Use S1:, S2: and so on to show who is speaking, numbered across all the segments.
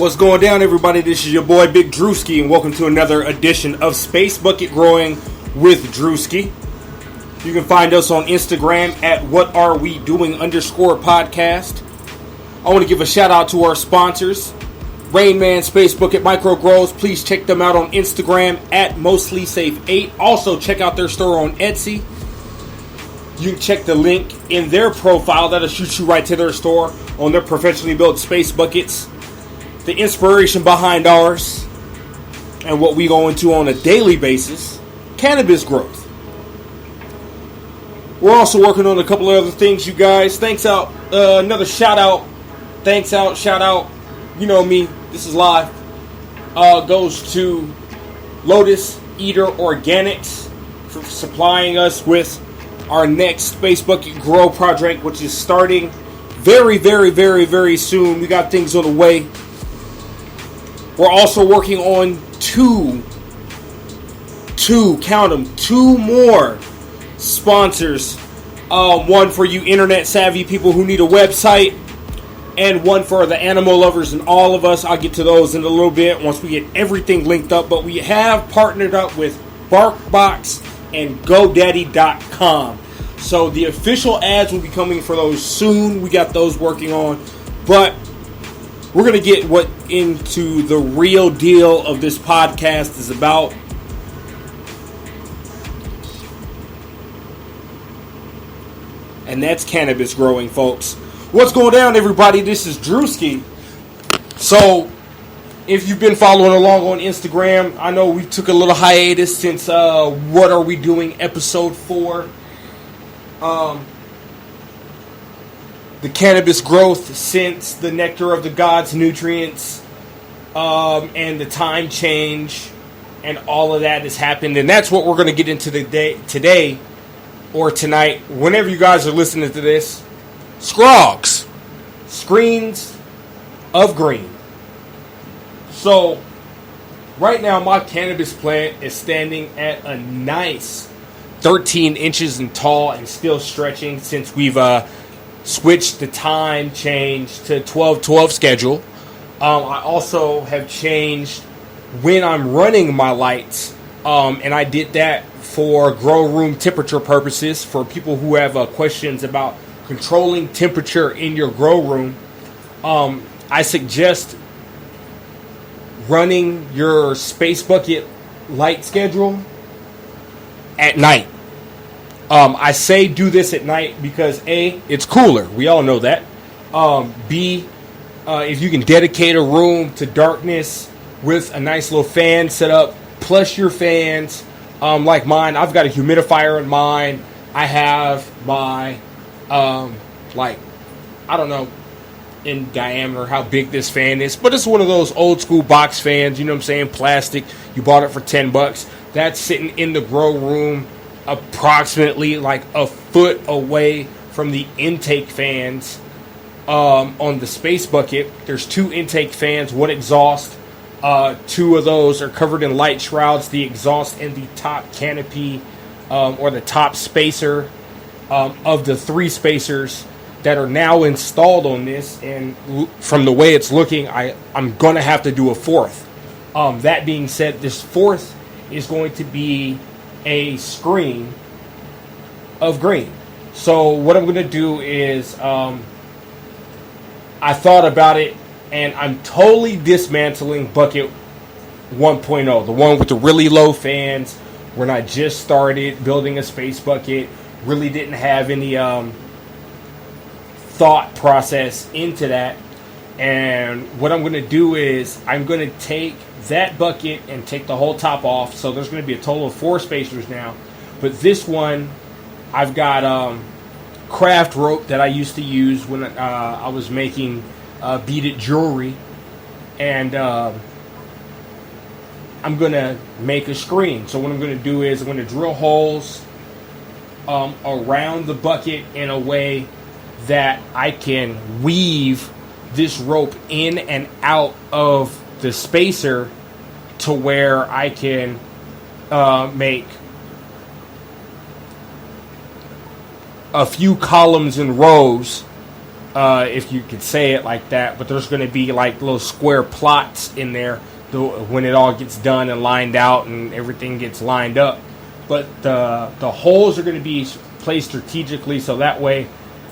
S1: What's going down, everybody? This is your boy Big Drewski, and welcome to another edition of Space Bucket Growing with Drewski. You can find us on Instagram at whatarewedoing_podcast. I want to give a shout out to our sponsors, Rain Man, Space Bucket, Micro Grows. Please check them out on Instagram at MostlySafe8. Also, check out their store on Etsy. You can check the link in their profile. That'll shoot you right to their store on their professionally built space buckets. The inspiration behind ours and what we go into on a daily basis, cannabis growth. We're also working on a couple of other things, you guys. Thanks out. Another shout out. Thanks out. Shout out. You know me. This is live. Goes to Lotus Eater Organics for supplying us with our next Space Bucket Grow project, which is starting very, very, very, very soon. We got things on the way. We're also working on two more sponsors. One for you internet savvy people who need a website, and one for the animal lovers and all of us. I'll get to those in a little bit once we get everything linked up. But we have partnered up with BarkBox and GoDaddy.com. So the official ads will be coming for those soon. We got those working on. But we're going to get into the real deal of this podcast is about. And that's cannabis growing, folks. What's going down, everybody? This is Drewski. So, if you've been following along on Instagram, I know we took a little hiatus since What Are We Doing? Episode 4. The cannabis growth since the nectar of the gods nutrients and the time change and all of that has happened. And that's what we're going to get into today or tonight, whenever you guys are listening to this. Scrogs. Screens of green. So, right now my cannabis plant is standing at a nice 13 inches in tall and still stretching since we've switched the time change to 12-12 schedule. I also have changed when I'm running my lights, and I did that for grow room temperature purposes. For people who have questions about controlling temperature in your grow room, I suggest running your Space Bucket light schedule at night. I say do this at night because A, it's cooler. We all know that. B, if you can dedicate a room to darkness with a nice little fan set up, plus your fans, like mine. I've got a humidifier in mine. I have my, I don't know in diameter how big this fan is, but it's one of those old school box fans, you know what I'm saying, plastic. You bought it for $10. That's sitting in the grow room, approximately like a foot away from the intake fans on the Space Bucket. There's 2 intake fans, 1 exhaust. 2 of those are covered in light shrouds. The exhaust and the top canopy or the top spacer of the 3 spacers that are now installed on this. And from the way it's looking, I'm going to have to do a 4th. That being said, this 4th is going to be a screen of green. So what I'm going to do is I thought about it, and I'm totally dismantling Bucket 1.0, the one with the really low fans when I just started building a Space Bucket. Really didn't have any thought process into that. And what I'm going to do is I'm going to take that bucket and take the whole top off. So there's going to be a total of 4 spacers now. But this one, I've got craft rope that I used to use when I was making beaded jewelry. And I'm going to make a screen. So what I'm going to do is I'm going to drill holes around the bucket in a way that I can weave this rope in and out of the spacer to where I can make a few columns and rows if you could say it like that. But there's going to be like little square plots in there when it all gets done and lined out and everything gets lined up. But the holes are going to be placed strategically, so that way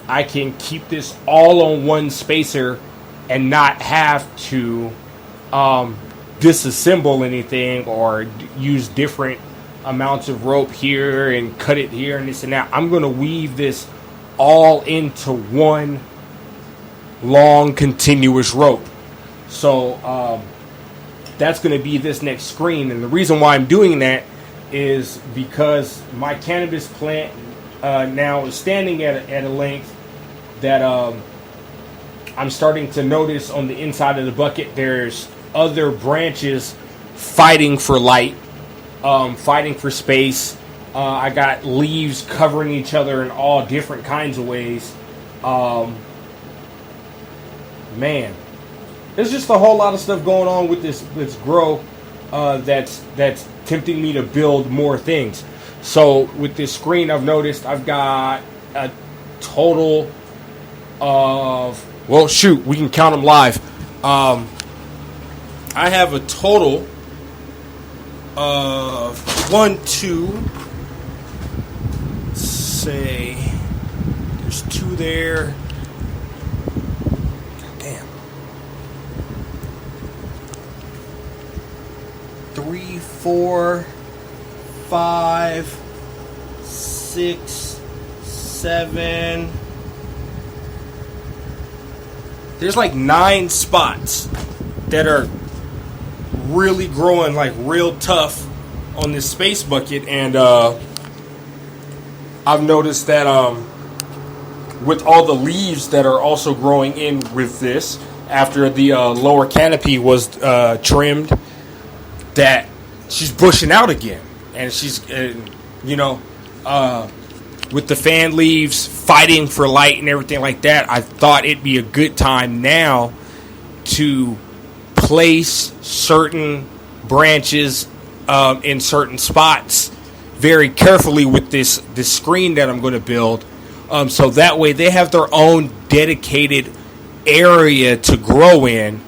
S1: I can keep this all on one spacer and not have to disassemble anything or use different amounts of rope here and cut it here and this and that. I'm going to weave this all into one long continuous rope. So that's going to be this next screen. And the reason why I'm doing that is because my cannabis plant now is standing at a length that I'm starting to notice on the inside of the bucket there's other branches fighting for light, fighting for space. I got leaves covering each other in all different kinds of ways. Man, there's just a whole lot of stuff going on with this grow that's tempting me to build more things. So with this screen, I've noticed I've got a total of, well, shoot, we can count them live. I have a total of 1, 2, say there's 2 there. God damn. 3, 4, 5, 6, 7. There's like 9 spots that are really growing like real tough on this space bucket, and I've noticed that with all the leaves that are also growing in with this after the lower canopy was trimmed, that she's bushing out again, and she's with the fan leaves fighting for light and everything like that. I thought it'd be a good time now to place certain branches in certain spots very carefully with this screen that I'm going to build, so that way they have their own dedicated area to grow in,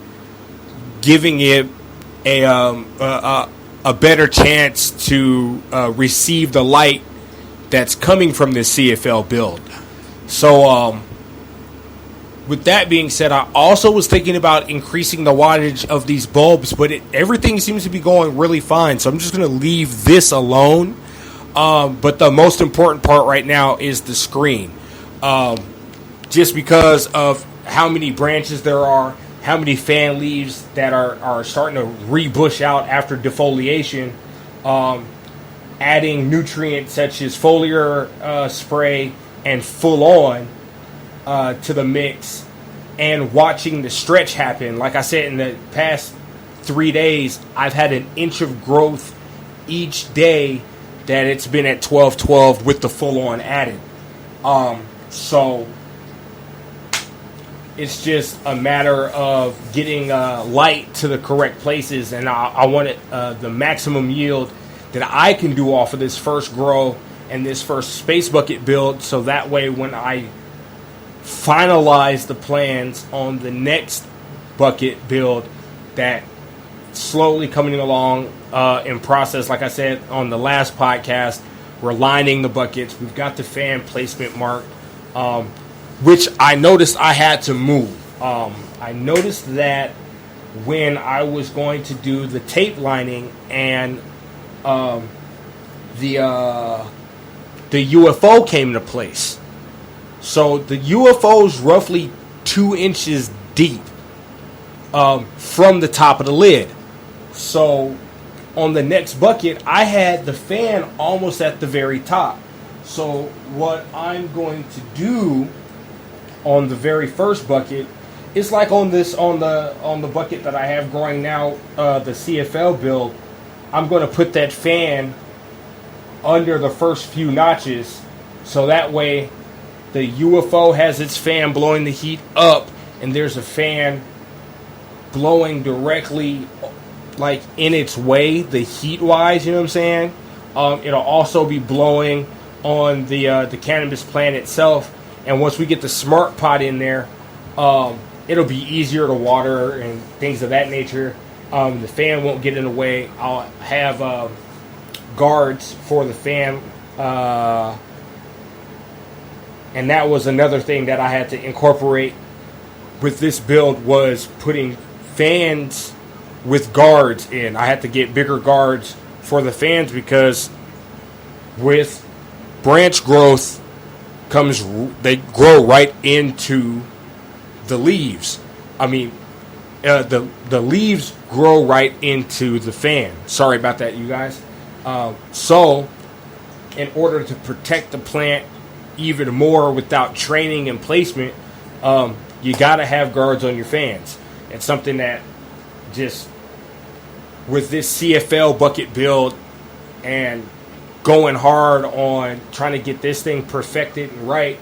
S1: giving it a better chance to receive the light that's coming from this CFL build. So with that being said, I also was thinking about increasing the wattage of these bulbs, but everything seems to be going really fine, so I'm just going to leave this alone. But the most important part right now is the screen. Just because of how many branches there are, how many fan leaves that are starting to rebush out after defoliation, adding nutrients such as foliar spray and full on to the mix, and watching the stretch happen. Like I said, in the past 3 days, I've had an inch of growth each day that it's been at 12-12 with the full on added. So it's just a matter of getting light to the correct places, and I want it the maximum yield that I can do off of this first grow and this first space bucket build, so that way when I finalize the plans on the next bucket build, that slowly coming along in process. Like I said on the last podcast, we're lining the buckets. We've got the fan placement marked, which I noticed I had to move. I noticed that when I was going to do the tape lining and the UFO came into place. So the UFO is roughly 2 inches deep from the top of the lid. So on the next bucket, I had the fan almost at the very top. So what I'm going to do on the very first bucket is like on the bucket that I have growing now, the CFL build. I'm going to put that fan under the first few notches, so that way the UFO has its fan blowing the heat up, and there's a fan blowing directly like in its way, the heat wise, you know what I'm saying? It'll also be blowing on the cannabis plant itself, and once we get the smart pot in there, It'll be easier to water and things of that nature. The fan won't get in the way. I'll have guards for the fan. And that was another thing that I had to incorporate with this build, was putting fans with guards in. I had to get bigger guards for the fans, because with branch growth comes, they grow right into the leaves. I mean, the leaves grow right into the fan. Sorry about that, you guys. So in order to protect the plant even more without training and placement, you got to have guards on your fans. It's something that just, with this CFL bucket build and going hard on trying to get this thing perfected and right,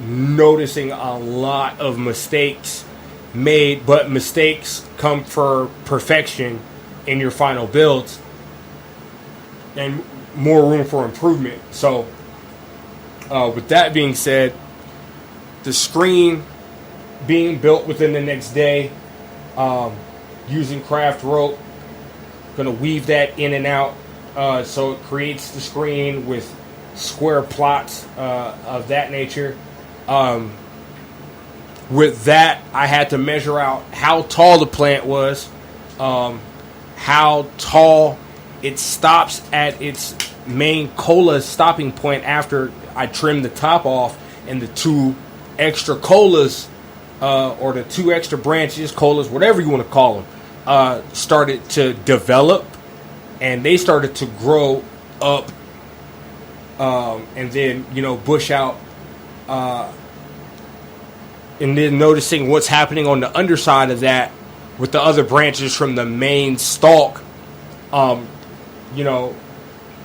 S1: noticing a lot of mistakes made, but mistakes come for perfection in your final builds and more room for improvement. So with that being said, the screen being built within the next day, using craft rope, gonna weave that in and out, so it creates the screen with square plots of that nature. With that, I had to measure out how tall the plant was, how tall it stops at its main cola stopping point after I trimmed the top off, and the two extra colas, or the two extra branches, colas, whatever you want to call them, started to develop, and they started to grow up, and then, bush out, and then noticing what's happening on the underside of that with the other branches from the main stalk.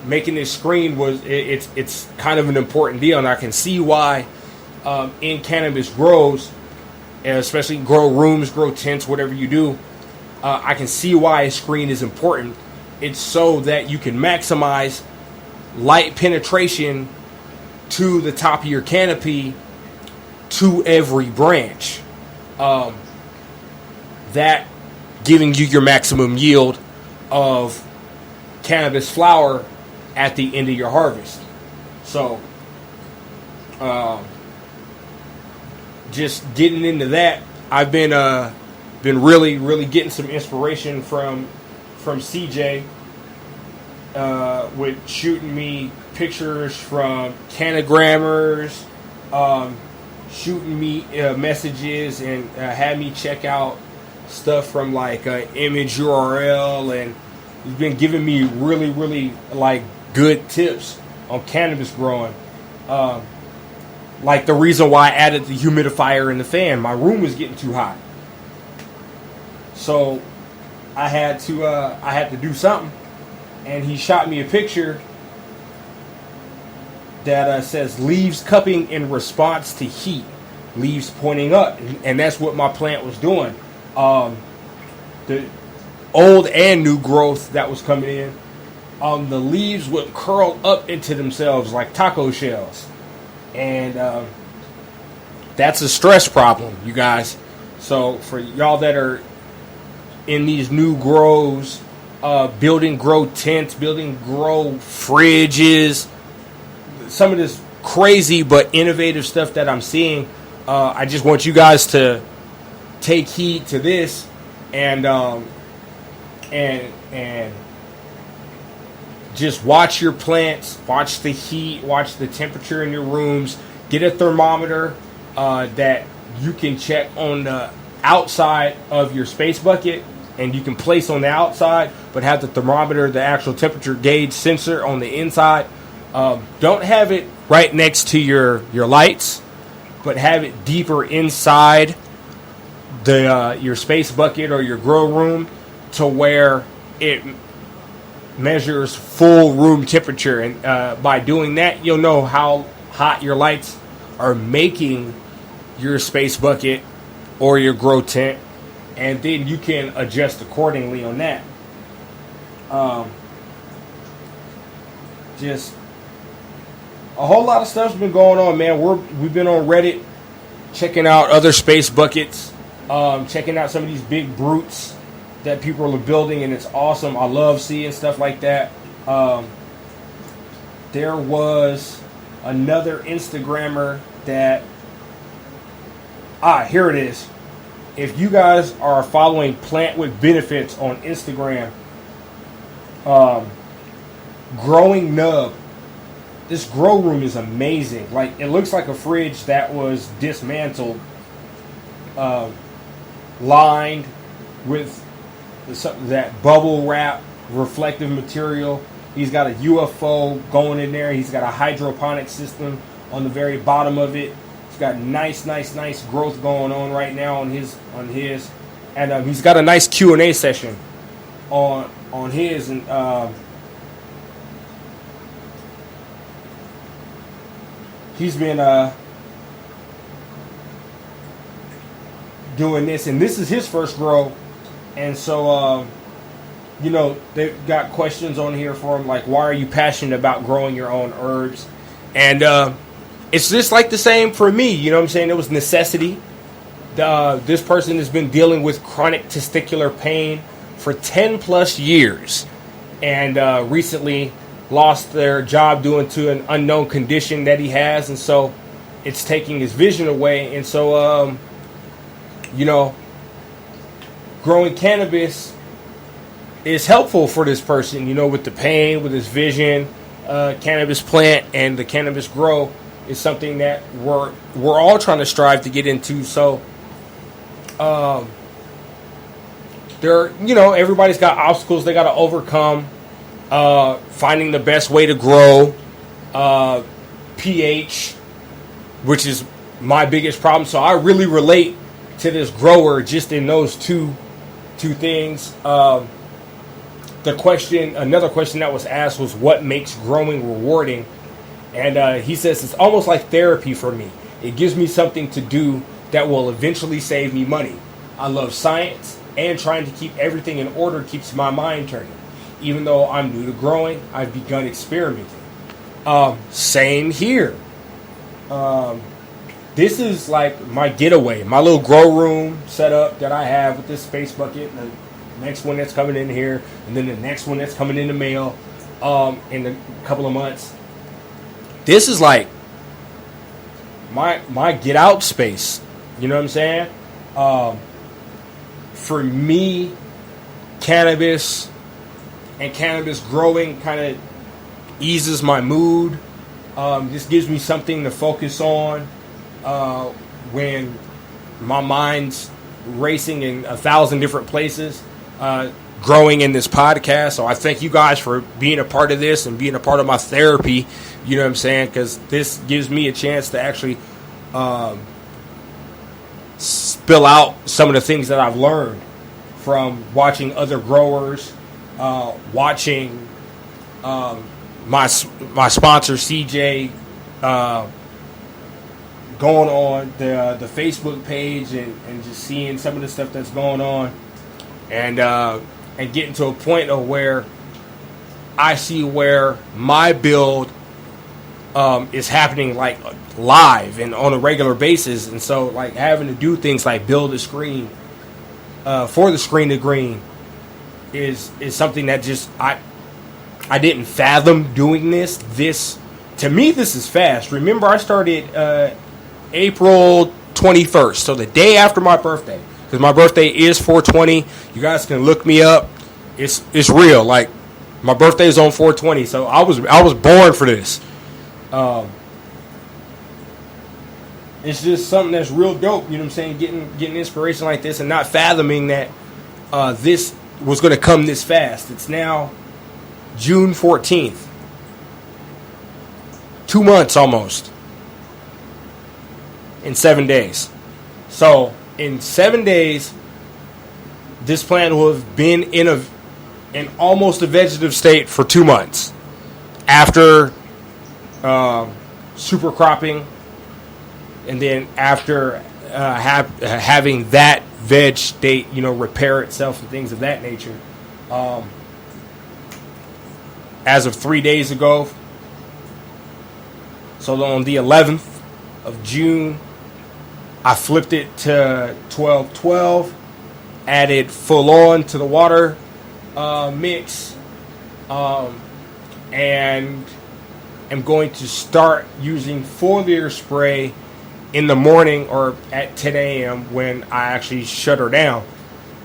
S1: Making this screen it's kind of an important deal, and I can see why in cannabis grows, and especially grow rooms, grow tents, whatever you do, I can see why a screen is important. It's so that you can maximize light penetration to the top of your canopy to every branch. That giving you your maximum yield of cannabis flower at the end of your harvest. So just getting into that, I've been really getting some inspiration from CJ, with shooting me pictures from canogrammers, shooting me messages, and had me check out stuff from like Image URL, and he's been giving me really like good tips on cannabis growing. Like the reason why I added the humidifier in the fan, my room was getting too hot, so I had to do something, and he shot me a picture that says leaves cupping in response to heat, leaves pointing up, and that's what my plant was doing. The old and new growth that was coming in, the leaves would curl up into themselves like taco shells, and that's a stress problem, you guys. So for y'all that are in these new grows, building grow tents, building grow fridges, some of this crazy but innovative stuff that I'm seeing, I just want you guys to take heed to this, and just watch your plants, watch the heat, watch the temperature in your rooms. Get a thermometer that you can check on the outside of your space bucket, and you can place on the outside, but have the thermometer, the actual temperature gauge sensor, on the inside. Don't have it right next to your lights, but have it deeper inside the your space bucket or your grow room, to where it measures full room temperature. And by doing that, you'll know how hot your lights are making your space bucket or your grow tent, and then you can adjust accordingly on that. Just a whole lot of stuff's been going on, man. We've been on Reddit checking out other space buckets, checking out some of these big brutes that people are building, and it's awesome. I love seeing stuff like that. There was another Instagrammer that, here it is. If you guys are following Plant with Benefits on Instagram, Growing Nub, this grow room is amazing. Like, it looks like a fridge that was dismantled, lined with that bubble wrap reflective material. He's got a UFO going in there. He's got a hydroponic system on the very bottom of it. He's got nice growth going on right now on his, and he's got a nice Q&A session on his, and he's been doing this, and this is his first grow, and so they've got questions on here for him, like, why are you passionate about growing your own herbs? And it's just like the same for me, you know what I'm saying? It was necessity. This person has been dealing with chronic testicular pain for 10 plus years, and recently lost their job due to an unknown condition that he has, and so it's taking his vision away. And so growing cannabis is helpful for this person, with the pain, with his vision. Cannabis plant and the cannabis grow is something that we're all trying to strive to get into. So everybody's got obstacles they got to overcome. Finding the best way to grow, pH, which is my biggest problem. So I really relate to this grower just in those two things. Another question that was asked was, what makes growing rewarding? And he says, it's almost like therapy for me. It gives me something to do that will eventually save me money. I love science, and trying to keep everything in order keeps my mind turning. Even though I'm new to growing, I've begun experimenting. Same here. This is like my getaway, my little grow room setup that I have with this space bucket, and the next one that's coming in here, and then the next one that's coming in the mail in a couple of months. This is like my get out space. You know what I'm saying? For me, cannabis and cannabis growing kind of eases my mood. This gives me something to focus on when my mind's racing in 1,000 different places, growing in this podcast. So I thank you guys for being a part of this and being a part of my therapy. You know what I'm saying? Because this gives me a chance to actually spill out some of the things that I've learned from watching other growers, watching my sponsor CJ going on the Facebook page and just seeing some of the stuff that's going on, and getting to a point of where I see where my build is happening like live and on a regular basis. And so like having to do things like build a screen for the screen to green is something that just I didn't fathom doing this. To me, this is fast. Remember, I started April 21st, so the day after my birthday, because my birthday is 4/20. You guys can look me up. It's real. Like, my birthday is on 4/20, so I was born for this. It's just something that's real dope. You know what I'm saying? Getting inspiration like this and not fathoming that this was going to come this fast. It's now June 14th. 2 months almost. In 7 days. So in 7 days, this plant will have been in almost a vegetative state for 2 months. After super cropping, and then after having that veg state, repair itself and things of that nature. As of 3 days ago, so on the 11th of June, I flipped it to 12-12, added full on to the water mix, and am going to start using foliar spray in the morning or at 10 a.m. when I actually shut her down.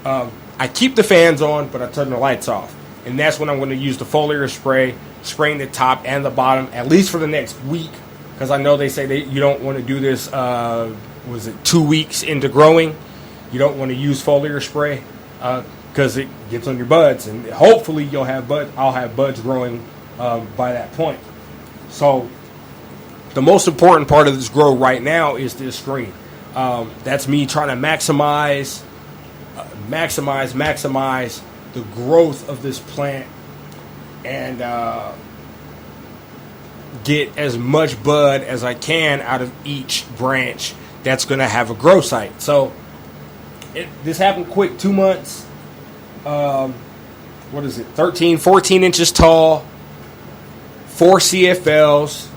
S1: I keep the fans on, but I turn the lights off. And that's when I'm going to use the foliar spray, spraying the top and the bottom, at least for the next week. Because I know they say you don't want to do this, 2 weeks into growing? You don't want to use foliar spray because it gets on your buds. And hopefully I'll have buds growing by that point. So the most important part of this grow right now is this screen. That's me trying to maximize the growth of this plant and get as much bud as I can out of each branch that's going to have a grow site. So this happened quick, 2 months. 13, 14 inches tall, 4 CFLs,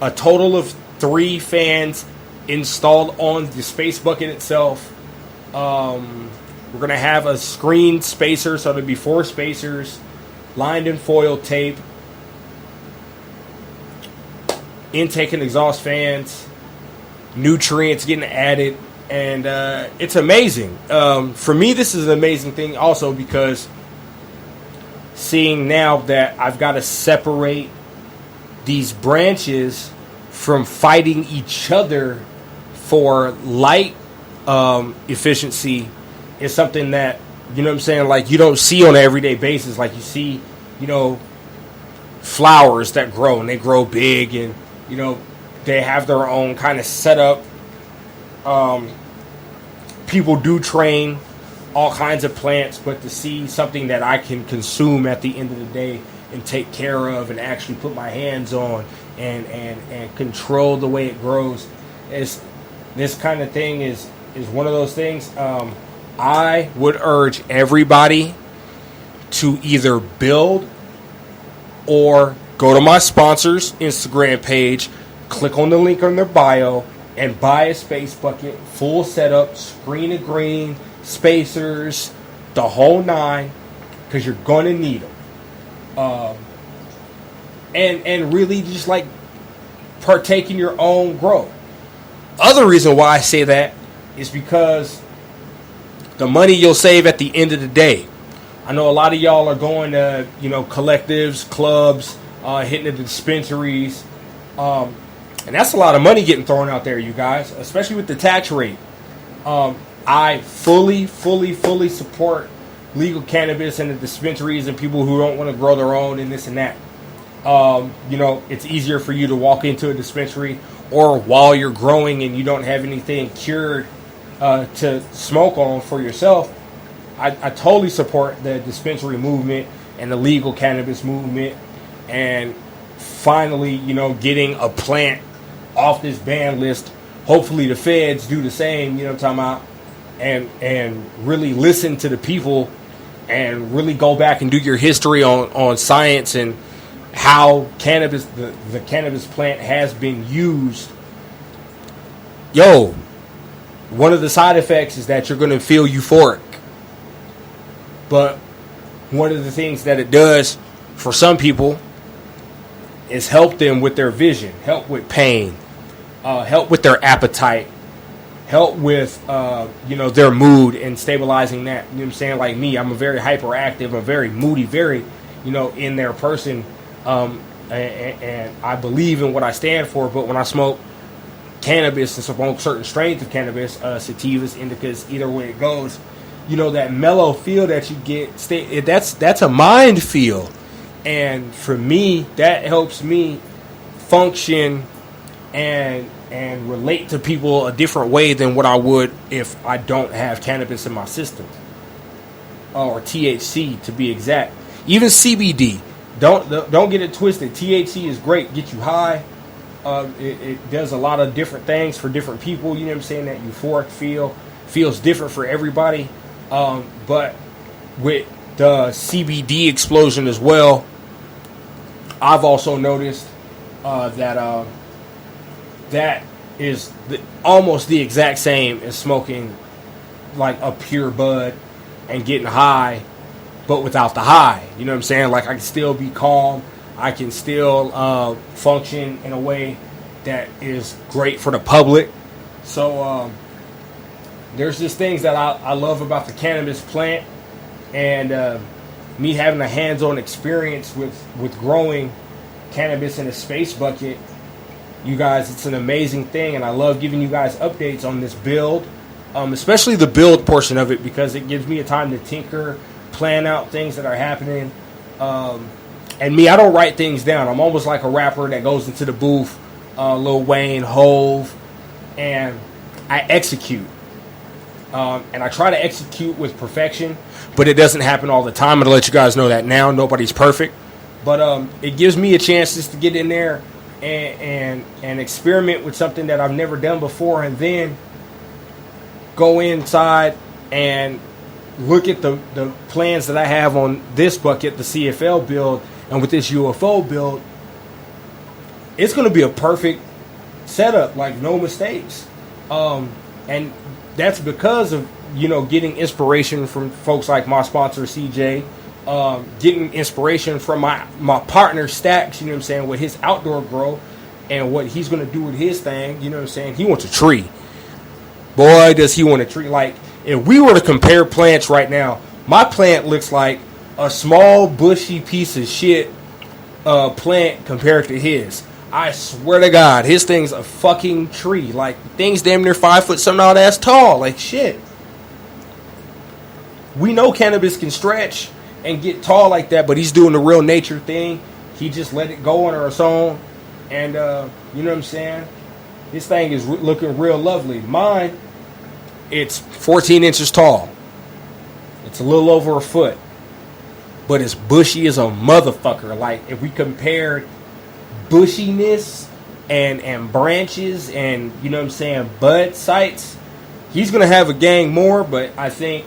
S1: a total of 3 fans installed on the space bucket itself. We're going to have a screen spacer, so there'll be 4 spacers lined in foil tape, intake and exhaust fans, nutrients getting added, and it's amazing. For me, this is an amazing thing also because seeing now that I've got to separate these branches from fighting each other for light efficiency is something that, you know what I'm saying, like you don't see on an everyday basis. Like you see, flowers that grow and they grow big and, they have their own kind of setup. People do train all kinds of plants, but to see something that I can consume at the end of the day and take care of and actually put my hands on and control the way it grows, is this kind of thing is one of those things. I would urge everybody to either build or go to my sponsor's Instagram page, click on the link on their bio, and buy a space bucket, full setup, screen of green, spacers, the whole 9, because you're going to need them. And really just like partake in your own growth. Other reason why I say that is because the money you'll save at the end of the day. I know a lot of y'all are going to, collectives, clubs, hitting the dispensaries. And that's a lot of money getting thrown out there, you guys, especially with the tax rate. I fully support legal cannabis and the dispensaries and people who don't want to grow their own and this and that. It's easier for you to walk into a dispensary or while you're growing and you don't have anything cured to smoke on for yourself. I totally support the dispensary movement and the legal cannabis movement, and finally, getting a plant off this ban list. Hopefully the feds do the same, what I'm talking about, and really listen to the people and really go back and do your history on science and how cannabis, the cannabis plant has been used. One of the side effects is that you're going to feel euphoric. But one of the things that it does for some people is help them with their vision, help with pain, help with their appetite, help with, their mood and stabilizing that. You know what I'm saying? Like me, I'm a very hyperactive, a very moody, very, in there person. And I believe in what I stand for, but when I smoke cannabis and smoke certain strains of cannabis, sativas, indicas, either way it goes, that mellow feel that you get, that's a mind feel. And for me, that helps me function and relate to people a different way than what I would if I don't have cannabis in my system. Or THC, to be exact. Even CBD. Don't get it twisted. THC is great, get you high. It does a lot of different things for different people. You know what I'm saying? That euphoric feels different for everybody. But with the CBD explosion as well, I've also noticed that is almost the exact same as smoking like a pure bud and getting high, but without the high. You know what I'm saying? Like I can still be calm. I can still function in a way that is great for the public. So there's just things that I love about the cannabis plant, and me having a hands-on experience with growing cannabis in a space bucket. You guys, it's an amazing thing, and I love giving you guys updates on this build, especially the build portion of it, because it gives me a time to tinker, plan out things that are happening. And me, I don't write things down. I'm almost like a rapper that goes into the booth, Lil Wayne, Hove, and I execute. And I try to execute with perfection, but it doesn't happen all the time. I'm going to let you guys know that now. Nobody's perfect. But it gives me a chance just to get in there and experiment with something that I've never done before, and then go inside and look at the plans that I have on this bucket, the CFL build, and with this UFO build. It's going to be a perfect setup, like no mistakes. And that's because of, getting inspiration from folks like my sponsor, CJ, getting inspiration from my partner, Stacks, with his outdoor grow and what he's going to do with his thing, He wants a tree. Boy, does he want a tree. Like, if we were to compare plants right now, my plant looks like a small, bushy piece of shit plant compared to his. I swear to God, his thing's a fucking tree. Like, thing's damn near 5 foot something odd ass tall. Like, shit. We know cannabis can stretch and get tall like that, but he's doing the real nature thing. He just let it go on its own. And, you know what I'm saying? This thing is looking real lovely. Mine, it's 14 inches tall. It's a little over a foot. But it's bushy as a motherfucker. Like, if we compared bushiness and branches and, bud sites, he's going to have a gang more, but I think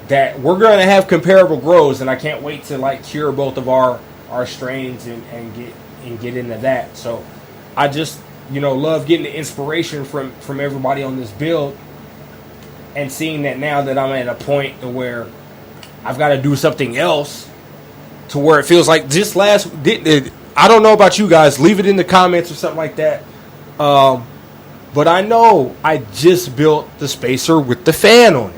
S1: that we're going to have comparable grows, and I can't wait to, cure both of our strains and get into that. So I just, love getting the inspiration from everybody on this build, and seeing that now that I'm at a point to where I've got to do something else, to where it feels like this I don't know about you guys. Leave it in the comments or something like that. But I know I just built the spacer with the fan on it.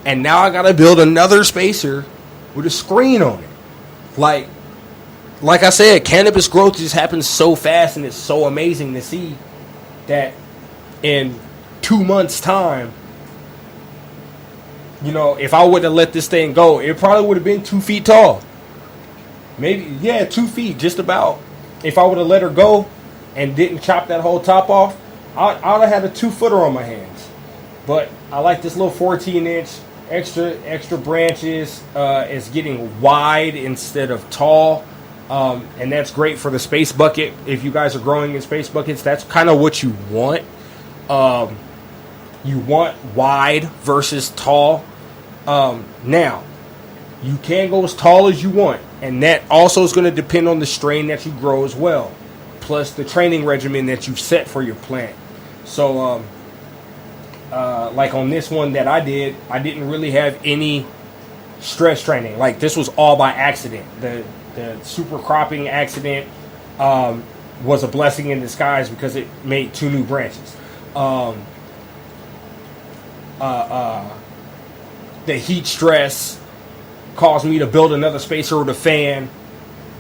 S1: And now I got to build another spacer with a screen on it. Like I said, cannabis growth just happens so fast, and it's so amazing to see that in 2 months' time, if I would have let this thing go, it probably would have been 2 feet tall. Maybe, 2 feet, just about. If I would have let her go and didn't chop that whole top off, I would have had a 2-footer on my hands. But I like this little 14-inch, extra branches. It's getting wide instead of tall. And that's great for the space bucket. If you guys are growing in space buckets, that's kind of what you want. You want wide versus tall. Now, you can go as tall as you want, and that also is going to depend on the strain that you grow as well, plus the training regimen that you've set for your plant. So, like on this one that I did, I didn't really have any stress training. Like, this was all by accident. The super cropping accident was a blessing in disguise, because it made 2 new branches. The heat stress caused me to build another spacer with a fan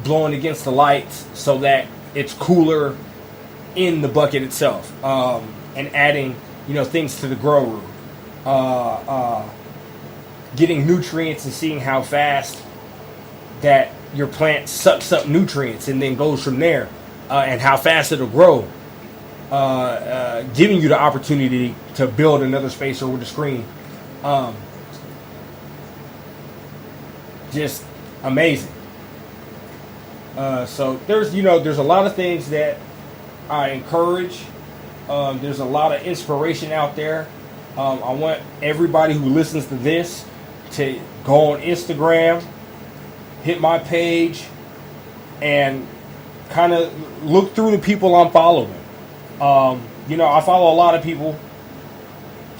S1: blowing against the lights so that it's cooler in the bucket itself, and adding things to the grow room, getting nutrients and seeing how fast that your plant sucks up nutrients and then goes from there, and how fast it'll grow, giving you the opportunity to build another spacer with a screen. Just amazing. So there's a lot of things that I encourage. There's a lot of inspiration out there. I want everybody who listens to this to go on Instagram, hit my page, and kind of look through the people I'm following. I follow a lot of people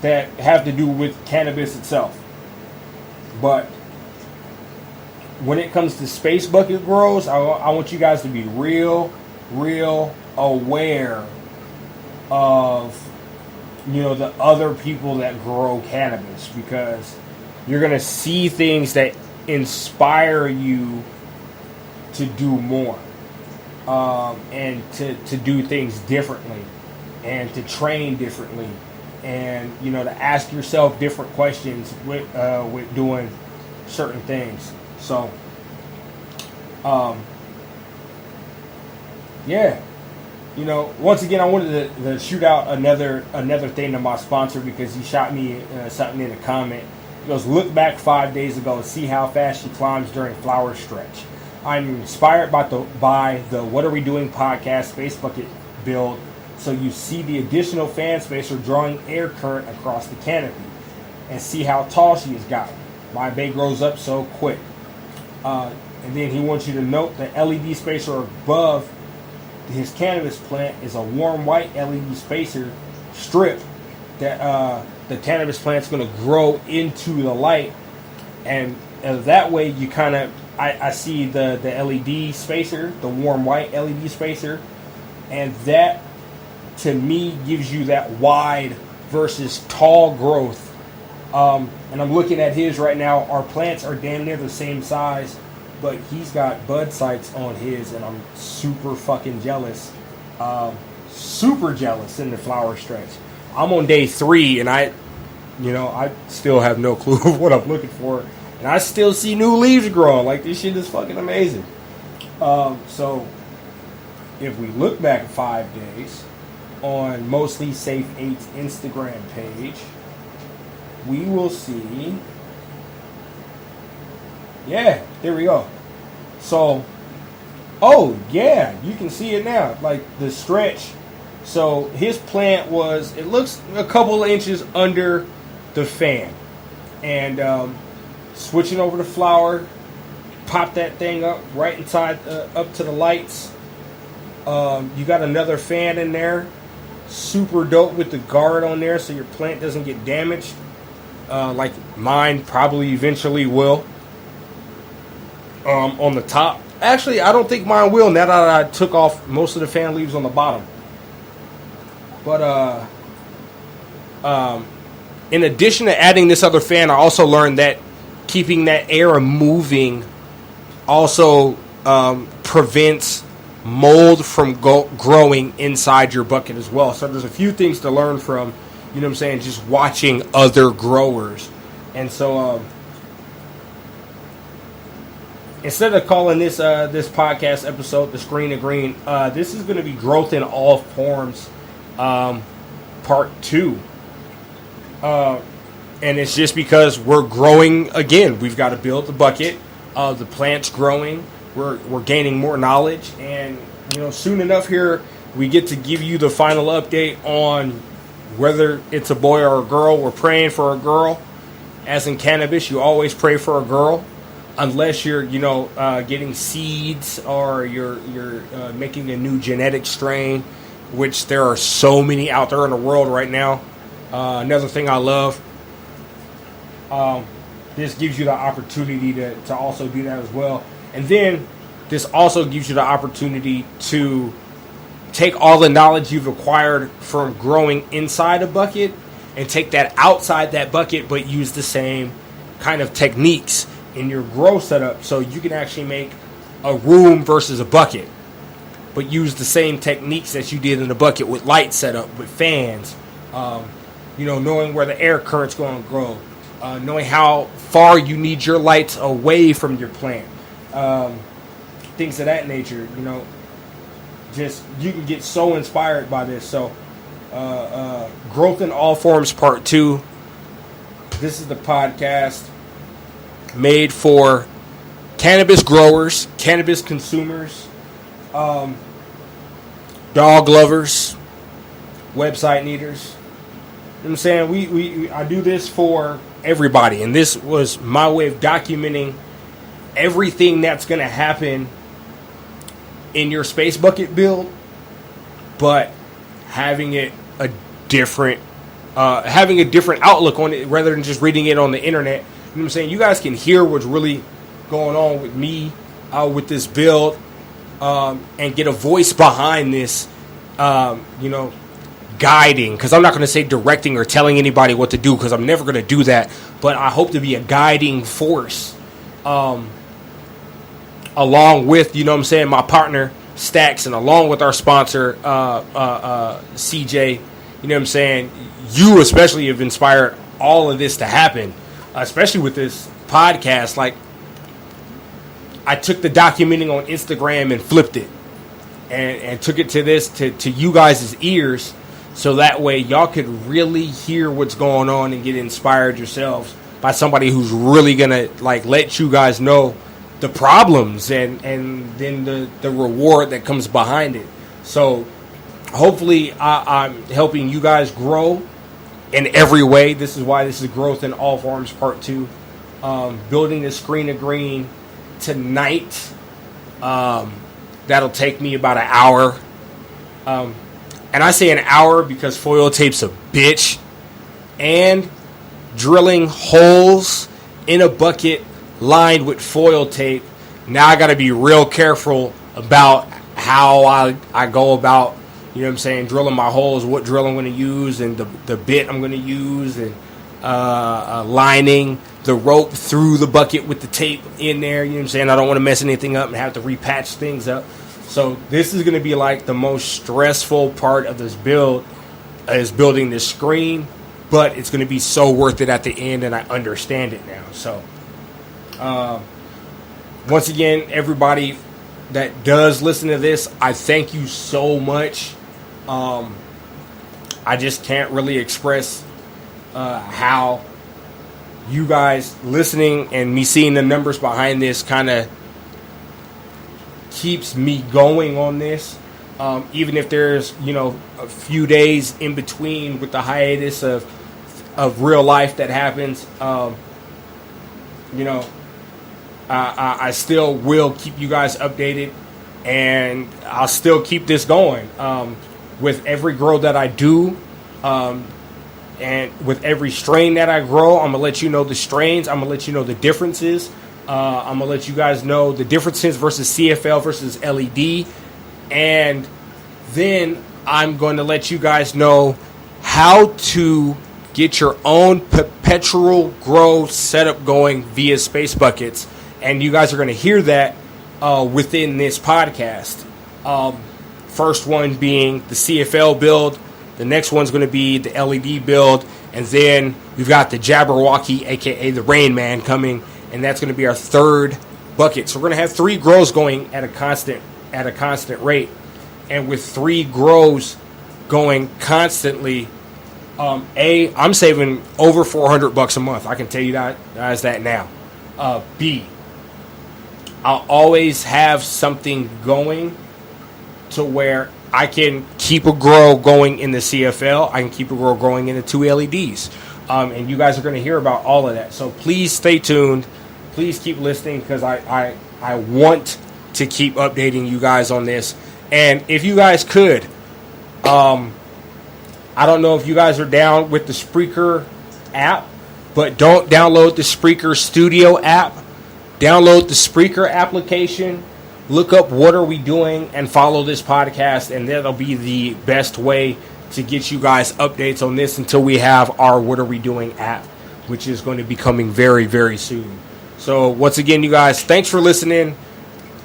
S1: that have to do with cannabis itself. But when it comes to space bucket grows, I want you guys to be real aware of, the other people that grow cannabis, because you're going to see things that inspire you to do more, and to do things differently, and to train differently, and to ask yourself different questions with doing certain things. So yeah, once again, I wanted to shoot out another thing to my sponsor, because he shot me something in a comment. He goes, "Look back 5 days ago and see how fast she climbs during flower stretch. I'm inspired by the What Are We Doing podcast Space Bucket build, so you see the additional fan spacer drawing air current across the canopy, and see how tall she has gotten. My bae grows up so quick." And then he wants you to note the LED spacer above his cannabis plant is a warm white LED spacer strip that the cannabis plant's going to grow into the light, and that way you kind of, I see the LED spacer, the warm white LED spacer, and that to me gives you that wide versus tall growth. And I'm looking at his right now. Our plants are damn near the same size, but he's got bud sights on his, and I'm super fucking jealous. Super jealous in the flower stretch. I'm on day 3, and I still have no clue of what I'm looking for, and I still see new leaves growing. Like, this shit is fucking amazing. So if we look back 5 days on Mostly Safe 8's Instagram page, we will see. Yeah, there we go. So, oh yeah, you can see it now. Like, the stretch. So his plant was, it looks a couple of inches under the fan. And switching over to flower, pop that thing up right inside, up to the lights. You got another fan in there. Super dope with the guard on there so your plant doesn't get damaged. Like mine probably eventually will. On the top. Actually, I don't think mine will, now that I took off most of the fan leaves on the bottom. But in addition to adding this other fan, I also learned that keeping that air moving also prevents mold from growing inside your bucket as well. So there's a few things to learn from, just watching other growers. And so instead of calling this podcast episode The Screen to Green, this is going to be Growth in All Forms part 2. And it's just because we're growing again. We've got to build the bucket. The plant's growing. We're gaining more knowledge. And, soon enough here, we get to give you the final update on whether it's a boy or a girl. We're praying for a girl. As in cannabis, you always pray for a girl. Unless you're, getting seeds or you're making a new genetic strain, which there are so many out there in the world right now. Another thing I love, this gives you the opportunity to also do that as well. And then this also gives you the opportunity to take all the knowledge you've acquired from growing inside a bucket and take that outside that bucket, but use the same kind of techniques in your grow setup, so you can actually make a room versus a bucket, but use the same techniques that you did in the bucket with light setup, with fans, knowing where the air current's going to grow, knowing how far you need your lights away from your plant, things of that nature. Just, you can get so inspired by this. So Growth in All Forms part 2. This is the podcast made for cannabis growers, cannabis consumers, dog lovers, website needers. You know what I'm saying? I do this for everybody, and this was my way of documenting everything that's going to happen in your space bucket build, but having it a different, having a different outlook on it rather than just reading it on the internet. You know what I'm saying? You guys can hear what's really going on with me, with this build, and get a voice behind this, guiding, because I'm not going to say directing or telling anybody what to do, because I'm never going to do that, but I hope to be a guiding force, along with, my partner Stacks, and along with our sponsor CJ. You especially have inspired all of this to happen, especially with this podcast. Like, I took the documenting on Instagram and flipped it and took it to you guys' ears, so that way y'all could really hear what's going on and get inspired yourselves by somebody who's really gonna let you guys know the problems and then the reward that comes behind it. So hopefully I'm helping you guys grow in every way. This is why this is Growth in All Forms Part 2. Building the screen of green tonight. That'll take me about an hour. And I say an hour because foil tape's a bitch. And drilling holes in a bucket lined with foil tape. Now I got to be real careful about how I go about, drilling my holes, what drill I'm going to use, and the bit I'm going to use, and lining the rope through the bucket with the tape in there. I don't want to mess anything up and have to repatch things up. So this is going to be like the most stressful part of this build, is building this screen, but it's going to be so worth it at the end, and I understand it now. So once again, everybody that does listen to this, I thank you so much. I just can't really express how you guys listening and me seeing the numbers behind this kind of keeps me going on this. Even if there's, a few days in between with the hiatus of real life that happens, I still will keep you guys updated, and I'll still keep this going. With every grow that I do, and with every strain that I grow, I'm going to let you know the strains. I'm going to let you know the differences. I'm going to let you guys know the differences versus CFL versus LED. And then I'm going to let you guys know how to get your own perpetual grow setup going via space buckets. And you guys are going to hear that within this podcast. First one being the CFL build. The next one's going to be the LED build. And then we've got the Jabberwocky, a.k.a. the Rain Man, coming. And that's going to be our third bucket. So we're going to have 3 grows going at a constant rate. And with 3 grows going constantly, I'm saving over $400 a month. I can tell you guys that now. B, I'll always have something going to where I can keep a grow going in the CFL. I can keep a grow growing in the 2 LEDs. And you guys are going to hear about all of that. So please stay tuned. Please keep listening, because I want to keep updating you guys on this. And if you guys could, I don't know if you guys are down with the Spreaker app, but don't download the Spreaker Studio app. Download the Spreaker application. Look up What Are We Doing and follow this podcast, and that'll be the best way to get you guys updates on this until we have our What Are We Doing app, which is going to be coming very, very soon. So once again, you guys, thanks for listening.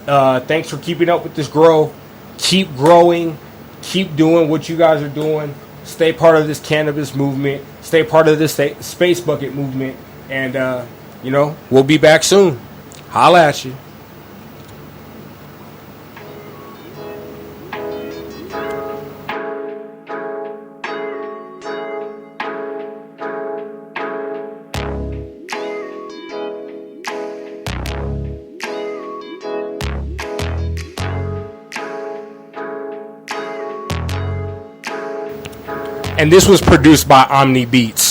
S1: Thanks for keeping up with this grow. Keep growing. Keep doing what you guys are doing. Stay part of this cannabis movement. Stay part of this space bucket movement. And, we'll be back soon. Holla at you. And this was produced by Omni Beats.